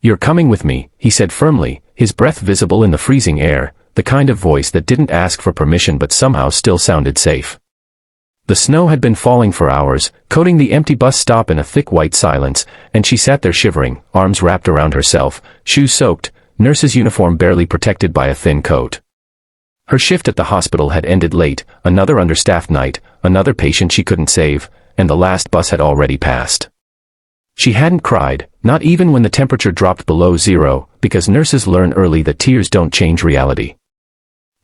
"You're coming with me," he said firmly, his breath visible in the freezing air, the kind of voice that didn't ask for permission but somehow still sounded safe. The snow had been falling for hours, coating the empty bus stop in a thick white silence, and she sat there shivering, arms wrapped around herself, shoes soaked, nurse's uniform barely protected by a thin coat. Her shift at the hospital had ended late, another understaffed night, another patient she couldn't save, and the last bus had already passed. She hadn't cried, not even when the temperature dropped below zero, because nurses learn early that tears don't change reality.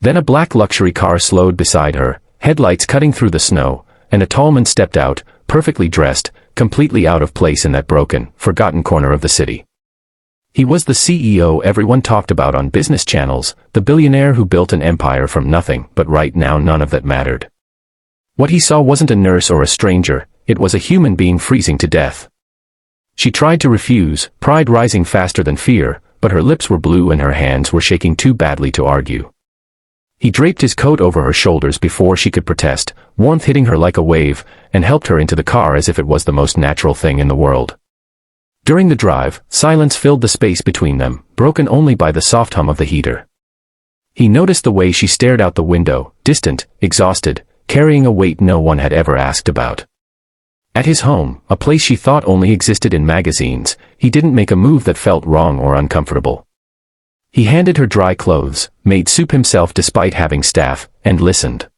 Then a black luxury car slowed beside her, headlights cutting through the snow, and a tall man stepped out, perfectly dressed, completely out of place in that broken, forgotten corner of the city. He was the CEO everyone talked about on business channels, the billionaire who built an empire from nothing, but right now none of that mattered. What he saw wasn't a nurse or a stranger, it was a human being freezing to death. She tried to refuse, pride rising faster than fear, but her lips were blue and her hands were shaking too badly to argue. He draped his coat over her shoulders before she could protest, warmth hitting her like a wave, and helped her into the car as if it was the most natural thing in the world. During the drive, silence filled the space between them, broken only by the soft hum of the heater. He noticed the way she stared out the window, distant, exhausted, carrying a weight no one had ever asked about. At his home, a place she thought only existed in magazines, he didn't make a move that felt wrong or uncomfortable. He handed her dry clothes, made soup himself despite having staff, and listened.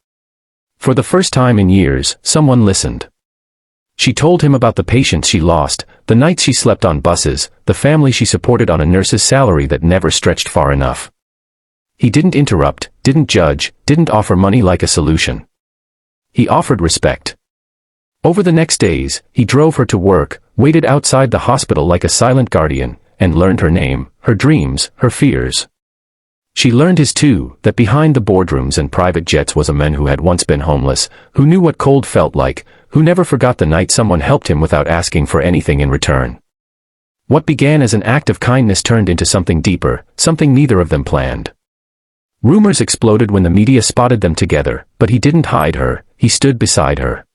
For the first time in years, someone listened. She told him about the patients she lost, the nights she slept on buses, the family she supported on a nurse's salary that never stretched far enough. He didn't interrupt, didn't judge, didn't offer money like a solution. He offered respect. Over the next days, he drove her to work, waited outside the hospital like a silent guardian, and learned her name, her dreams, her fears. She learned his too, that behind the boardrooms and private jets was a man who had once been homeless, who knew what cold felt like, who never forgot the night someone helped him without asking for anything in return. What began as an act of kindness turned into something deeper, something neither of them planned. Rumors exploded when the media spotted them together, but he didn't hide her, he stood beside her.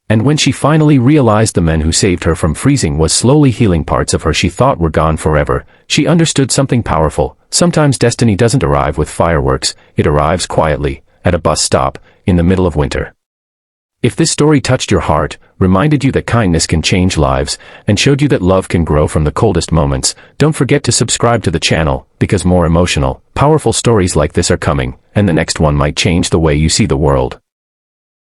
And when she finally realized the man who saved her from freezing was slowly healing parts of her she thought were gone forever, she understood something powerful. Sometimes destiny doesn't arrive with fireworks, it arrives quietly, at a bus stop, in the middle of winter. If this story touched your heart, reminded you that kindness can change lives, and showed you that love can grow from the coldest moments, don't forget to subscribe to the channel, because more emotional, powerful stories like this are coming, and the next one might change the way you see the world.